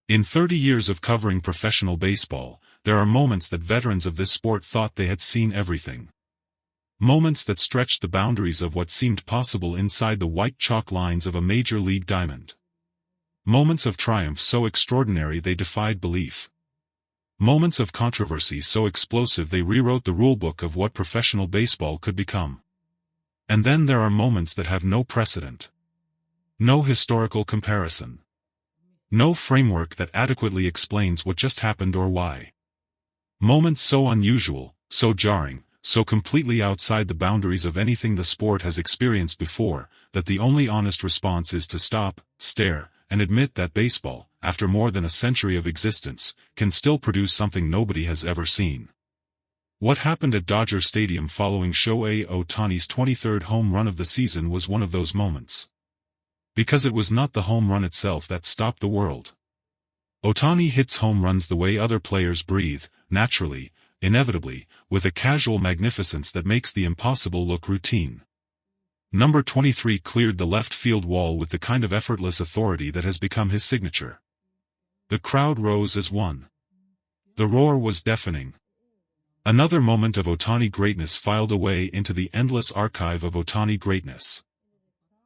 In 30 years of covering professional baseball, there are moments that veterans of this sport thought they had seen everything. Moments that stretched the boundaries of what seemed possible inside the white chalk lines of a major league diamond. Moments of triumph so extraordinary they defied belief. Moments of controversy so explosive they rewrote the rulebook of what professional baseball could become. And then there are moments that have no precedent. No historical comparison. No framework that adequately explains what just happened or why. Moments so unusual, so jarring, so completely outside the boundaries of anything the sport has experienced before, that the only honest response is to stop, stare, and admit that baseball, after more than a century of existence, can still produce something nobody has ever seen. What happened at Dodger Stadium following Shohei Ohtani's 23rd home run of the season was one of those moments. Because it was not the home run itself that stopped the world. Ohtani hits home runs the way other players breathe, naturally, inevitably, with a casual magnificence that makes the impossible look routine. Number 23 cleared the left field wall with the kind of effortless authority that has become his signature. The crowd rose as one. The roar was deafening. Another moment of Ohtani greatness filed away into the endless archive of Ohtani greatness.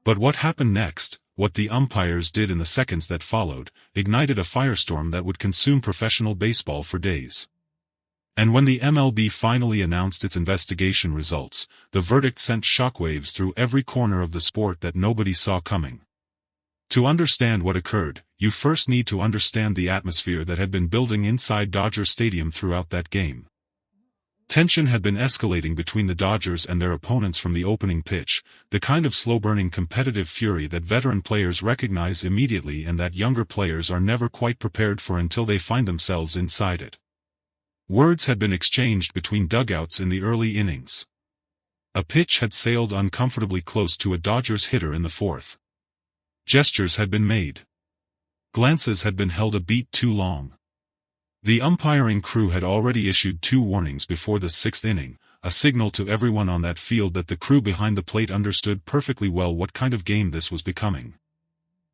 But what happened next, what the umpires did in the seconds that followed, ignited a firestorm that would consume professional baseball for days. And when the MLB finally announced its investigation results, the verdict sent shockwaves through every corner of the sport that nobody saw coming. To understand what occurred, you first need to understand the atmosphere that had been building inside Dodger Stadium throughout that game. Tension had been escalating between the Dodgers and their opponents from the opening pitch, the kind of slow-burning competitive fury that veteran players recognize immediately and that younger players are never quite prepared for until they find themselves inside it. Words had been exchanged between dugouts in the early innings. A pitch had sailed uncomfortably close to a Dodgers hitter in the fourth. Gestures had been made. Glances had been held a beat too long. The umpiring crew had already issued 2 warnings before the 6th inning, a signal to everyone on that field that the crew behind the plate understood perfectly well what kind of game this was becoming.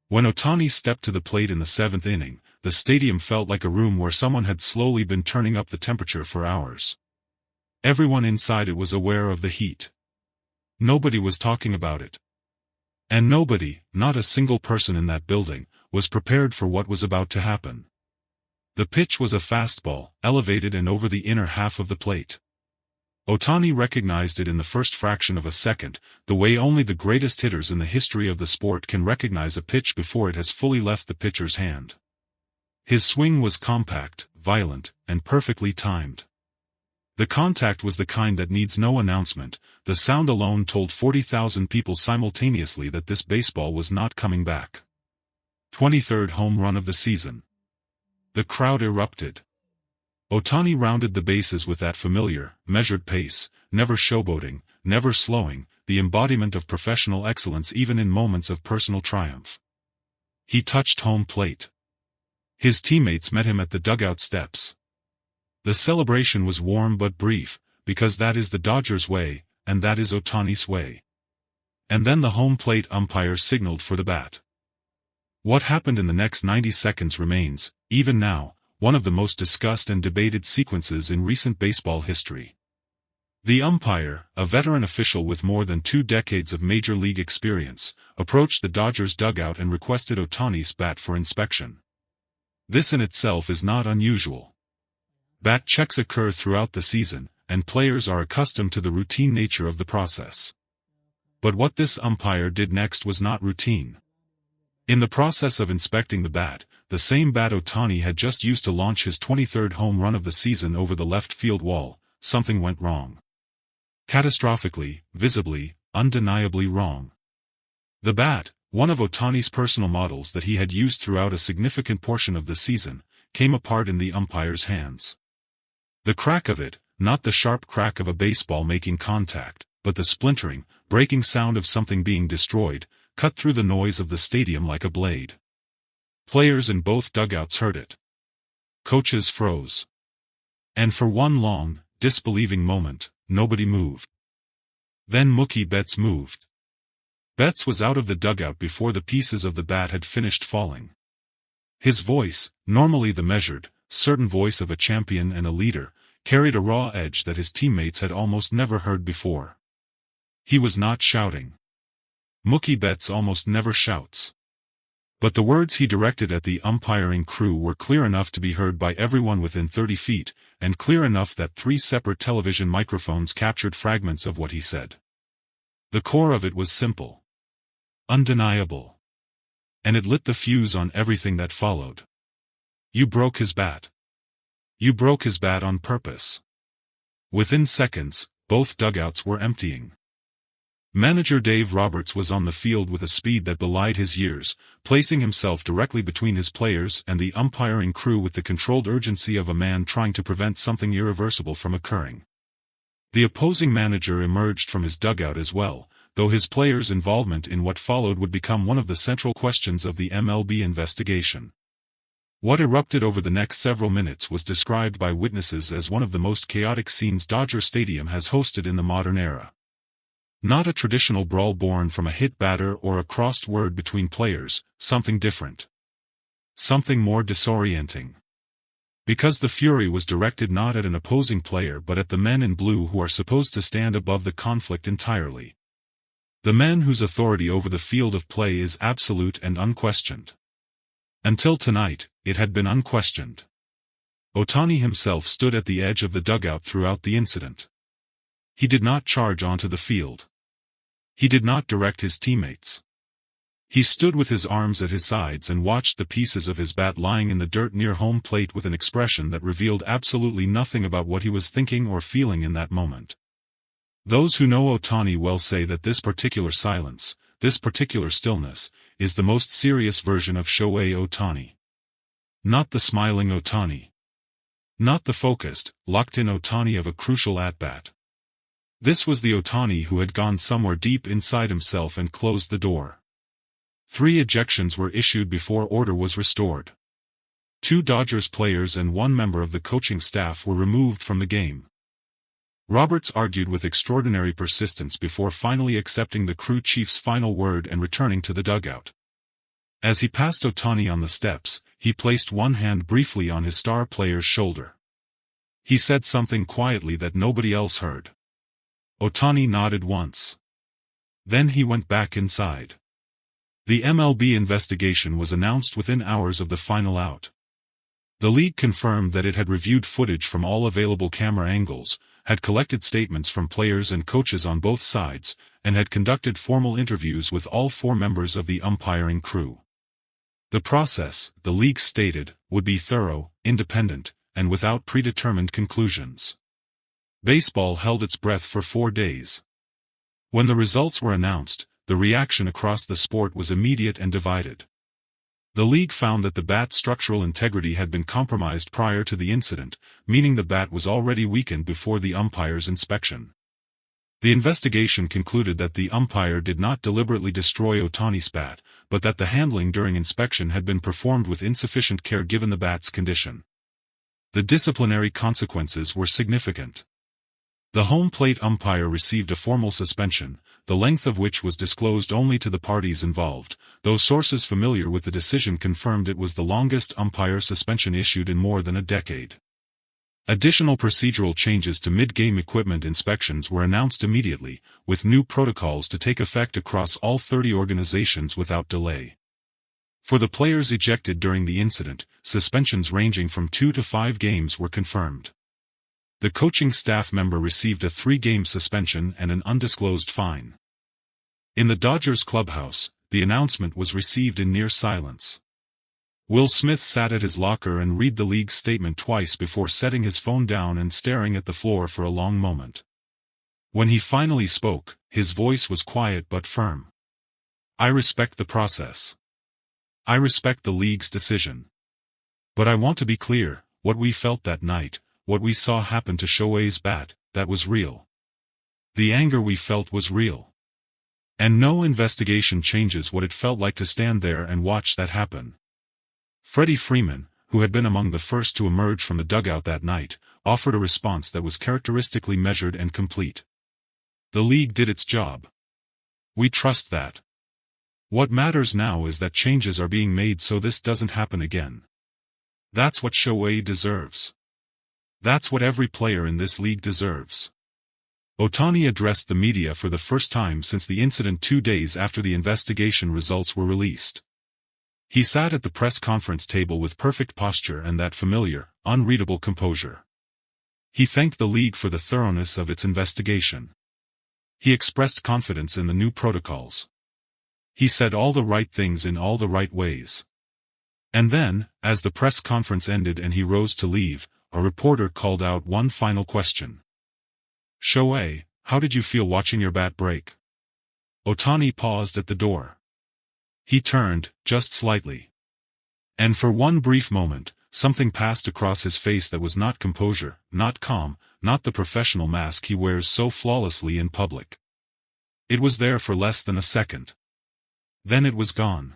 When Ohtani stepped to the plate in the 7th inning, the stadium felt like a room where someone had slowly been turning up the temperature for hours. Everyone inside it was aware of the heat. Nobody was talking about it. And nobody, not a single person in that building, was prepared for what was about to happen. The pitch was a fastball, elevated and over the inner half of the plate. Ohtani recognized it in the first fraction of a second, the way only the greatest hitters in the history of the sport can recognize a pitch before it has fully left the pitcher's hand. His swing was compact, violent, and perfectly timed. The contact was the kind that needs no announcement. The sound alone told 40,000 people simultaneously that this baseball was not coming back. 23rd home run of the season. The crowd erupted. Ohtani rounded the bases with that familiar, measured pace, never showboating, never slowing, the embodiment of professional excellence even in moments of personal triumph. He touched home plate. His teammates met him at the dugout steps. The celebration was warm but brief, because that is the Dodgers' way, and that is Ohtani's way. And then the home plate umpire signaled for the bat. What happened in the next 90 seconds remains, even now, one of the most discussed and debated sequences in recent baseball history. The umpire, a veteran official with more than 2 decades of major league experience, approached the Dodgers dugout and requested Ohtani's bat for inspection. This in itself is not unusual. Bat checks occur throughout the season, and players are accustomed to the routine nature of the process. But what this umpire did next was not routine. In the process of inspecting the bat, the same bat Ohtani had just used to launch his 23rd home run of the season over the left field wall, something went wrong. Catastrophically, visibly, undeniably wrong. The bat, one of Ohtani's personal models that he had used throughout a significant portion of the season, came apart in the umpire's hands. The crack of it, not the sharp crack of a baseball making contact, but the splintering, breaking sound of something being destroyed, cut through the noise of the stadium like a blade. Players in both dugouts heard it. Coaches froze. And for one long, disbelieving moment, nobody moved. Then Mookie Betts moved. Betts was out of the dugout before the pieces of the bat had finished falling. His voice, normally the measured, certain voice of a champion and a leader, carried a raw edge that his teammates had almost never heard before. He was not shouting. Mookie Betts almost never shouts. But the words he directed at the umpiring crew were clear enough to be heard by everyone within 30 feet, and clear enough that 3 separate television microphones captured fragments of what he said. The core of it was simple. Undeniable. And it lit the fuse on everything that followed. You broke his bat. You broke his bat on purpose. Within seconds, both dugouts were emptying. Manager Dave Roberts was on the field with a speed that belied his years, placing himself directly between his players and the umpiring crew with the controlled urgency of a man trying to prevent something irreversible from occurring. The opposing manager emerged from his dugout as well, though his players' involvement in what followed would become one of the central questions of the MLB investigation. What erupted over the next several minutes was described by witnesses as one of the most chaotic scenes Dodger Stadium has hosted in the modern era. Not a traditional brawl born from a hit batter or a crossed word between players, something different. Something more disorienting. Because the fury was directed not at an opposing player but at the men in blue who are supposed to stand above the conflict entirely. The men whose authority over the field of play is absolute and unquestioned. Until tonight, it had been unquestioned. Ohtani himself stood at the edge of the dugout throughout the incident. He did not charge onto the field. He did not direct his teammates. He stood with his arms at his sides and watched the pieces of his bat lying in the dirt near home plate with an expression that revealed absolutely nothing about what he was thinking or feeling in that moment. Those who know Ohtani well say that this particular silence, this particular stillness, is the most serious version of Shohei Ohtani. Not the smiling Ohtani. Not the focused, locked-in Ohtani of a crucial at-bat. This was the Ohtani who had gone somewhere deep inside himself and closed the door. 3 ejections were issued before order was restored. 2 Dodgers players and 1 member of the coaching staff were removed from the game. Roberts argued with extraordinary persistence before finally accepting the crew chief's final word and returning to the dugout. As he passed Ohtani on the steps, he placed one hand briefly on his star player's shoulder. He said something quietly that nobody else heard. Ohtani nodded once. Then he went back inside. The MLB investigation was announced within hours of the final out. The league confirmed that it had reviewed footage from all available camera angles, had collected statements from players and coaches on both sides, and had conducted formal interviews with all 4 members of the umpiring crew. The process, the league stated, would be thorough, independent, and without predetermined conclusions. Baseball held its breath for 4 days. When the results were announced, the reaction across the sport was immediate and divided. The league found that the bat's structural integrity had been compromised prior to the incident, meaning the bat was already weakened before the umpire's inspection. The investigation concluded that the umpire did not deliberately destroy Ohtani's bat, but that the handling during inspection had been performed with insufficient care given the bat's condition. The disciplinary consequences were significant. The home plate umpire received a formal suspension, the length of which was disclosed only to the parties involved, though sources familiar with the decision confirmed it was the longest umpire suspension issued in more than a decade. Additional procedural changes to mid-game equipment inspections were announced immediately, with new protocols to take effect across all 30 organizations without delay. For the players ejected during the incident, suspensions ranging from 2 to 5 games were confirmed. The coaching staff member received a 3-game suspension and an undisclosed fine. In the Dodgers clubhouse, the announcement was received in near silence. Will Smith sat at his locker and read the league's statement twice before setting his phone down and staring at the floor for a long moment. When he finally spoke, his voice was quiet but firm. I respect the process. I respect the league's decision. But I want to be clear, what we felt that night, what we saw happen to Shohei's bat, that was real. The anger we felt was real. And no investigation changes what it felt like to stand there and watch that happen. Freddie Freeman, who had been among the first to emerge from the dugout that night, offered a response that was characteristically measured and complete. The league did its job. We trust that. What matters now is that changes are being made so this doesn't happen again. That's what Shohei deserves. That's what every player in this league deserves. Ohtani addressed the media for the first time since the incident 2 days after the investigation results were released. He sat at the press conference table with perfect posture and that familiar, unreadable composure. He thanked the league for the thoroughness of its investigation. He expressed confidence in the new protocols. He said all the right things in all the right ways. And then, as the press conference ended and he rose to leave, a reporter called out one final question. Shohei, how did you feel watching your bat break? Ohtani paused at the door. He turned, just slightly. And for one brief moment, something passed across his face that was not composure, not calm, not the professional mask he wears so flawlessly in public. It was there for less than a second. Then it was gone.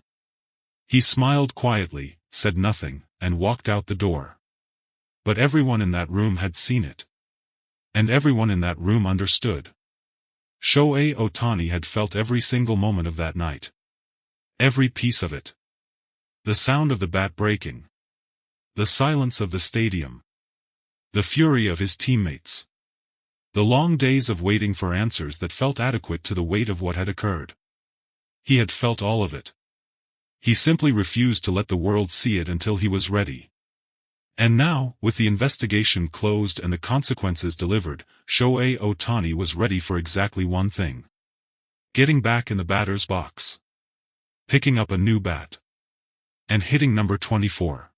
He smiled quietly, said nothing, and walked out the door. But everyone in that room had seen it. And everyone in that room understood. Shohei Ohtani had felt every single moment of that night. Every piece of it. The sound of the bat breaking. The silence of the stadium. The fury of his teammates. The long days of waiting for answers that felt adequate to the weight of what had occurred. He had felt all of it. He simply refused to let the world see it until he was ready. And now, with the investigation closed and the consequences delivered, Shohei Ohtani was ready for exactly one thing. Getting back in the batter's box. Picking up a new bat. And hitting number 24.